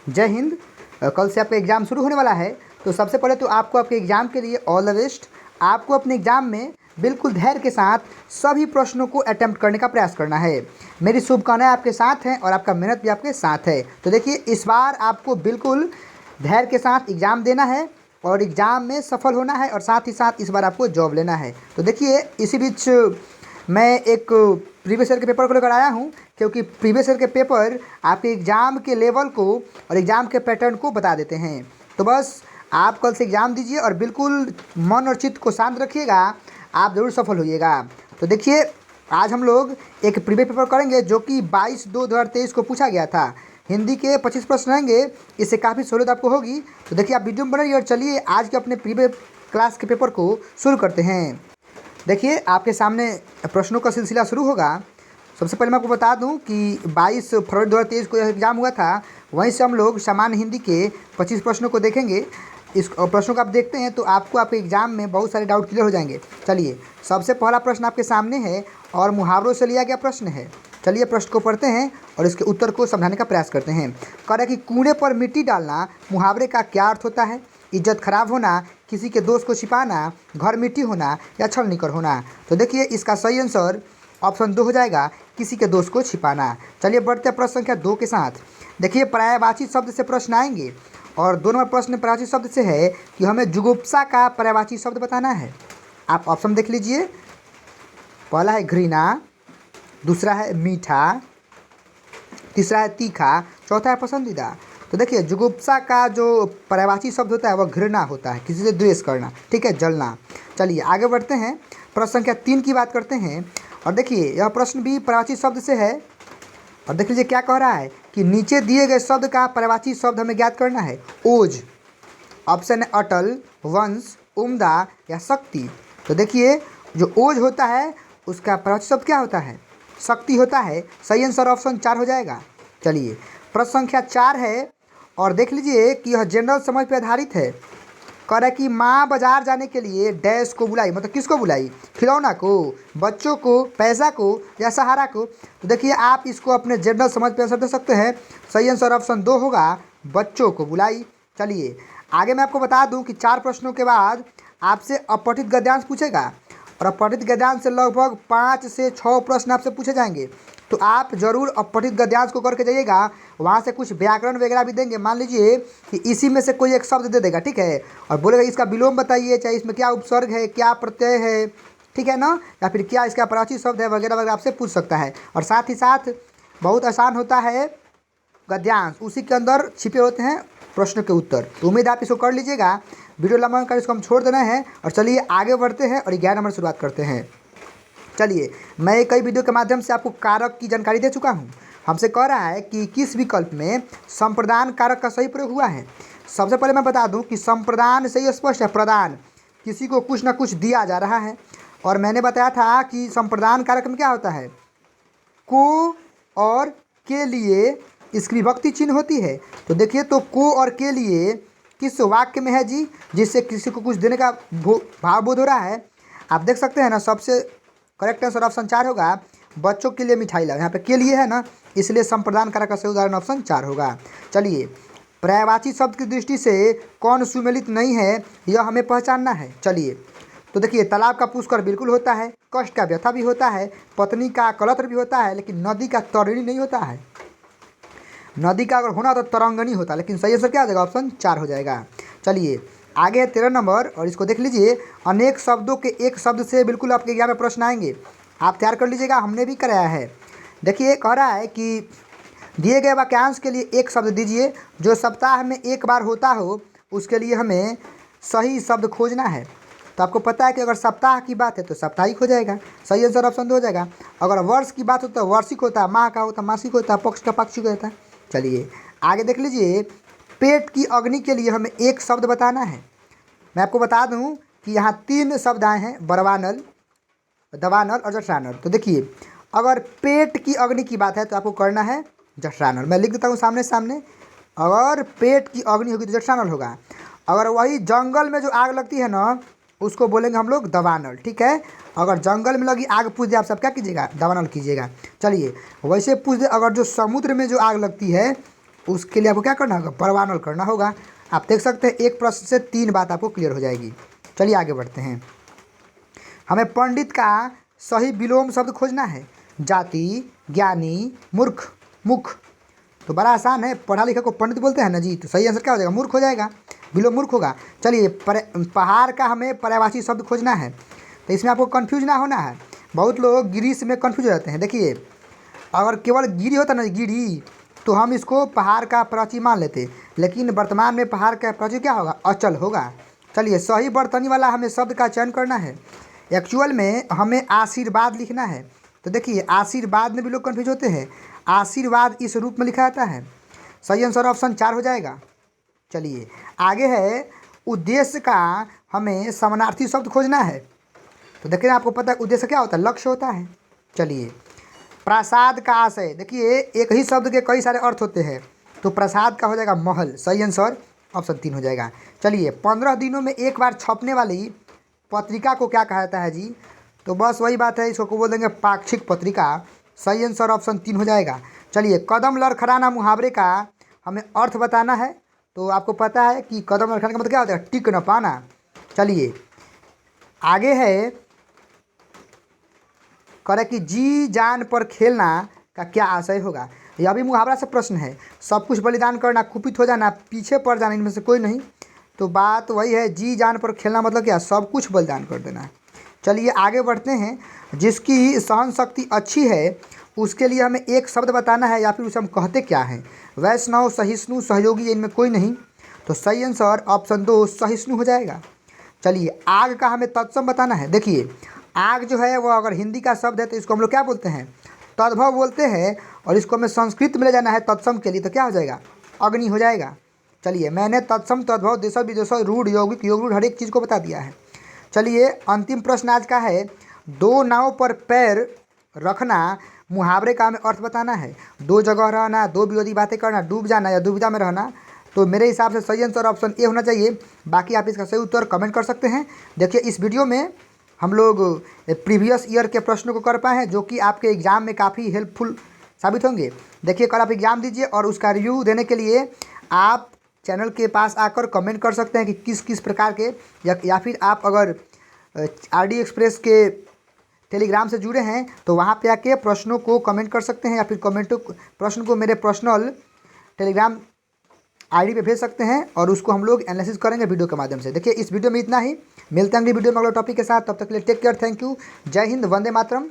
जय हिंद। कल से आपका एग्ज़ाम शुरू होने वाला है, तो सबसे पहले तो आपको आपके एग्ज़ाम के लिए ऑल द बेस्ट। आपको अपने एग्ज़ाम में बिल्कुल धैर्य के साथ सभी प्रश्नों को अटेम्प्ट करने का प्रयास करना है। मेरी शुभकामनाएं आपके साथ हैं और आपका मेहनत भी आपके साथ है। तो देखिए, इस बार आपको बिल्कुल धैर्य के साथ एग्ज़ाम देना है और एग्ज़ाम में सफल होना है और साथ ही साथ इस बार आपको जॉब लेना है। तो देखिए, इसी बीच मैं एक प्रीवियस ईयर के पेपर को लेकर आया हूँ, क्योंकि प्रीवियस ईयर के पेपर आपके एग्ज़ाम के लेवल को और एग्ज़ाम के पैटर्न को बता देते हैं। तो बस आप कल से एग्ज़ाम दीजिए और बिल्कुल मन और चित्त को शांत रखिएगा, आप ज़रूर सफल होइएगा। तो देखिए, आज हम लोग एक प्रीवियस पेपर करेंगे जो कि 22/2/2023 को पूछा गया था। हिंदी के 25 प्रश्न रहेंगे, इससे काफ़ी सहूलियत आपको होगी। तो देखिए, आप वीडियो में बने रहिए और चलिए आज के अपने प्रीवियस क्लास के पेपर को शुरू करते हैं। देखिए, आपके सामने प्रश्नों का सिलसिला शुरू होगा। सबसे पहले मैं आपको बता दूं कि 22 फरवरी 2023 को यह एग्ज़ाम हुआ था। वहीं से हम लोग सामान्य हिंदी के 25 प्रश्नों को देखेंगे। इस प्रश्नों को आप देखते हैं तो आपको आपके एग्ज़ाम में बहुत सारे डाउट क्लियर हो जाएंगे। चलिए, सबसे पहला प्रश्न आपके सामने है और मुहावरों से लिया गया प्रश्न है। चलिए प्रश्न को पढ़ते हैं और इसके उत्तर को समझाने का प्रयास करते हैं। कह रहा है कि कूड़े पर मिट्टी डालना मुहावरे का क्या अर्थ होता है? इज्जत खराब होना, किसी के दोस्त को छिपाना, घर मिट्टी होना या छल निकर होना। तो देखिए, इसका सही आंसर ऑप्शन 2 हो जाएगा, किसी के दोस्त को छिपाना। चलिए बढ़ते हैं प्रश्न संख्या 2 के साथ। देखिए, पर्यायवाची शब्द से प्रश्न आएंगे और 2 नंबर प्रश्न पर्यायवाची शब्द से है कि हमें जुगुप्सा का पर्यायवाची शब्द बताना है। आप ऑप्शन देख लीजिए। पहला है घृणा, दूसरा है मीठा, तीसरा है तीखा, चौथा है पसंदीदा। तो देखिए, जुगुप्सा का जो पर्यायवाची शब्द होता है वह घृणा होता है, किसी से द्वेष करना, ठीक है, जलना। चलिए आगे बढ़ते हैं, प्रश्न संख्या 3 की बात करते हैं। और देखिए, यह प्रश्न भी पर्यायवाची शब्द से है और देख लीजिए क्या कह रहा है कि नीचे दिए गए शब्द का पर्यायवाची शब्द हमें ज्ञात करना है। ओज, ऑप्शन है अटल, वंश, उम्दा या शक्ति। तो देखिए, जो ओज होता है उसका पर्यायवाची शब्द क्या होता है? शक्ति होता है। सही आंसर ऑप्शन 4 हो जाएगा। चलिए प्रश्न संख्या 4 है और देख लीजिए कि यह जनरल समझ पर आधारित है। कह रहा है कि माँ बाजार जाने के लिए डैश को बुलाई, मतलब किसको बुलाई? खिलौना को, बच्चों को, पैसा को या सहारा को। तो देखिए, आप इसको अपने जनरल समझ पे आंसर दे सकते हैं। सही आंसर ऑप्शन 2 होगा, बच्चों को बुलाई। चलिए आगे मैं आपको बता दूं कि 4 प्रश्नों के बाद आपसे अपठित गद्यांश पूछेगा और अपठित गद्यांश से लगभग 5 से 6 प्रश्न आपसे पूछे जाएंगे। तो आप ज़रूर अपठित गद्यांश को करके जाइएगा। वहाँ से कुछ व्याकरण वगैरह भी देंगे। मान लीजिए कि इसी में से कोई एक शब्द दे देगा, ठीक है, और बोलेगा इसका विलोम बताइए, चाहे इसमें क्या उपसर्ग है, क्या प्रत्यय है, ठीक है ना, या फिर क्या इसका प्राची शब्द है वगैरह वगैरह आपसे पूछ सकता है। और साथ ही साथ बहुत आसान होता है गद्यांश, उसी के अंदर छिपे होते हैं प्रश्न के उत्तर। तो उम्मीद आप इसको कर लीजिएगा। वीडियो लंबा कर इसको हम छोड़ देना है और चलिए आगे बढ़ते हैं और 11 नंबर शुरुआत करते हैं। चलिए, मैं कई वीडियो के माध्यम से आपको कारक की जानकारी दे चुका हूँ। हमसे कह रहा है कि किस विकल्प में संप्रदान कारक का सही प्रयोग हुआ है। सबसे पहले मैं बता दूं कि संप्रदान से ही स्पष्ट है, प्रदान, किसी को कुछ ना कुछ दिया जा रहा है। और मैंने बताया था कि संप्रदान कारक में क्या होता है, को और के लिए इसकी विभक्ति चिन्ह होती है। तो देखिए, तो को और के लिए किस वाक्य में है जी, जिससे किसी को कुछ देने का भाव बोध हो रहा है। आप देख सकते हैं ना, सबसे करेक्ट आंसर ऑप्शन 4 होगा, बच्चों के लिए मिठाई लाओ। यहाँ पे के लिए है ना, इसलिए संप्रदान कारक का सही उदाहरण ऑप्शन 4 होगा। चलिए, पर्यायवाची शब्द की दृष्टि से कौन सुमेलित नहीं है, यह हमें पहचानना है। चलिए, तो देखिए, तालाब का पुष्कर बिल्कुल होता है, कष्ट का व्यथा भी होता है, पत्नी का कलत्र भी होता है, लेकिन नदी का तरिणी नहीं होता है। नदी का अगर होना तो तरंगनी होता, लेकिन सही आंसर क्या हो जाएगा? ऑप्शन 4 हो जाएगा। चलिए आगे है 13 नंबर और इसको देख लीजिए। अनेक शब्दों के एक शब्द से बिल्कुल आपके एग्जाम में प्रश्न आएंगे, आप तैयार कर लीजिएगा, हमने भी कराया है। देखिए, कह रहा है कि दिए गए वाक्यांश के लिए एक शब्द दीजिए जो सप्ताह में एक बार होता हो, उसके लिए हमें सही शब्द खोजना है। तो आपको पता है कि अगर सप्ताह की बात है तो साप्ताहिक हो जाएगा, सही आंसर ऑप्शन 2 हो जाएगा। अगर वर्ष की बात हो तो वार्षिक होता है, माह का होता है मासिक होता है, पक्ष का पाक्षिक होता है। चलिए आगे देख लीजिए, पेट की अग्नि के लिए हमें एक शब्द बताना है। मैं आपको बता दूं कि यहाँ 3 शब्द आए हैं, बरवानल, दवानल और जठरानल। तो देखिए, अगर पेट की अग्नि की बात है तो आपको करना है जठरानल। मैं लिख देता हूँ सामने सामने, अगर पेट की अग्नि होगी तो जठरानल होगा। अगर वही जंगल में जो आग लगती है ना, उसको बोलेंगे हम लोग दवानल, ठीक है। अगर जंगल में लगी आग पूछ दे आप सब क्या कीजिएगा? दवानल कीजिएगा। चलिए, वैसे पूछ दे अगर जो समुद्र में जो आग लगती है उसके लिए आपको क्या करना होगा, परवानल करना होगा। आप देख सकते हैं एक प्रश्न से 3 बात आपको क्लियर हो जाएगी। चलिए आगे बढ़ते हैं। हमें पंडित का सही विलोम शब्द खोजना है। जाति, ज्ञानी, मूर्ख, मुख। तो बड़ा आसान है, पढ़ा लिखा को पंडित बोलते हैं ना जी, तो सही आंसर क्या हो जाएगा, मूर्ख हो जाएगा, विलोम मूर्ख होगा। चलिए पहाड़ का हमें पर्यायवाची शब्द खोजना है। तो इसमें आपको कन्फ्यूज ना होना है। बहुत लोग गिरी से में कन्फ्यूज हो जाते हैं। देखिए अगर केवल गिरी होता ना गिरी, तो हम इसको पहाड़ का प्राची मान लेते, लेकिन वर्तमान में पहाड़ का प्राची क्या होगा, अचल होगा। चलिए सही बर्तनी वाला हमें शब्द का चयन करना है। एक्चुअल में हमें आशीर्वाद लिखना है। तो देखिए आशीर्वाद में भी लोग कन्फ्यूज होते हैं। आशीर्वाद इस रूप में लिखा जाता है। सही आंसर ऑप्शन 4 हो जाएगा। चलिए आगे है, उद्देश्य का हमें समानार्थी शब्द खोजना है। तो देखिए आपको पता है उद्देश्य क्या होता है, लक्ष्य होता है। चलिए प्रासाद का आशय, देखिए एक ही शब्द के कई सारे अर्थ होते हैं, तो प्रसाद का हो जाएगा महल। सही आंसर ऑप्शन 3 हो जाएगा। चलिए 15 दिनों में एक बार छपने वाली पत्रिका को क्या कहा जाता है जी, तो बस वही बात है, इसको बोल देंगे पाक्षिक पत्रिका। सही आंसर ऑप्शन 3 हो जाएगा। चलिए कदम लड़खड़ाना मुहावरे का हमें अर्थ बताना है। तो आपको पता है कि कदम लड़खड़ाने का मतलब क्या होता है, टिक न पाना। चलिए आगे है, करे कि जी जान पर खेलना का क्या आशय होगा। यह भी मुहावरा से प्रश्न है। सब कुछ बलिदान करना, कुपित हो जाना, पीछे पड़ जाना, इनमें से कोई नहीं। तो बात वही है, जी जान पर खेलना मतलब क्या, सब कुछ बलिदान कर देना। चलिए आगे बढ़ते हैं। जिसकी सहन शक्ति अच्छी है उसके लिए हमें एक शब्द बताना है, या फिर उसे हम कहते क्या हैं। वैष्णव, सहिष्णु, सहयोगी, इनमें कोई नहीं। तो सही आंसर ऑप्शन 2 सहिष्णु हो जाएगा। चलिए आग का हमें तत्सम बताना है। देखिए आग जो है वो अगर हिंदी का शब्द है तो इसको हम लोग क्या बोलते हैं, तद्भव बोलते हैं। और इसको हमें संस्कृत में ले जाना है तत्सम के लिए, तो क्या हो जाएगा, अग्नि हो जाएगा। चलिए मैंने तत्सम, तद्भव, देश विदेश, रूढ़, यौगिक, योग रूढ़ हर एक चीज़ को बता दिया है। चलिए अंतिम प्रश्न आज का है, दो नाव पर पैर रखना मुहावरे का हमें अर्थ बताना है। दो जगह रहना, दो विरोधी बातें करना, डूब जाना या दुविधा में रहना। तो मेरे हिसाब से सही आंसर ऑप्शन ए होना चाहिए। बाकी आप इसका सही उत्तर कमेंट कर सकते हैं। देखिए इस वीडियो में हम लोग प्रीवियस ईयर के प्रश्नों को कर पाए हैं, जो कि आपके एग्ज़ाम में काफ़ी हेल्पफुल साबित होंगे। देखिए कल आप एग्ज़ाम दीजिए और उसका रिव्यू देने के लिए आप चैनल के पास आकर कमेंट कर सकते हैं कि किस किस प्रकार के, या फिर आप अगर RD एक्सप्रेस के टेलीग्राम से जुड़े हैं तो वहाँ पे आके प्रश्नों को कमेंट कर सकते हैं, या फिर प्रश्न को मेरे पर्सनल टेलीग्राम ID पे भेज सकते हैं और उसको हम लोग एनालिसिस करेंगे वीडियो के माध्यम से। देखिए इस वीडियो में इतना ही, मिलते हैं अगली वीडियो में अगले टॉपिक के साथ। तब तक के लिए टेक केयर, थैंक यू, जय हिंद, वंदे मातरम।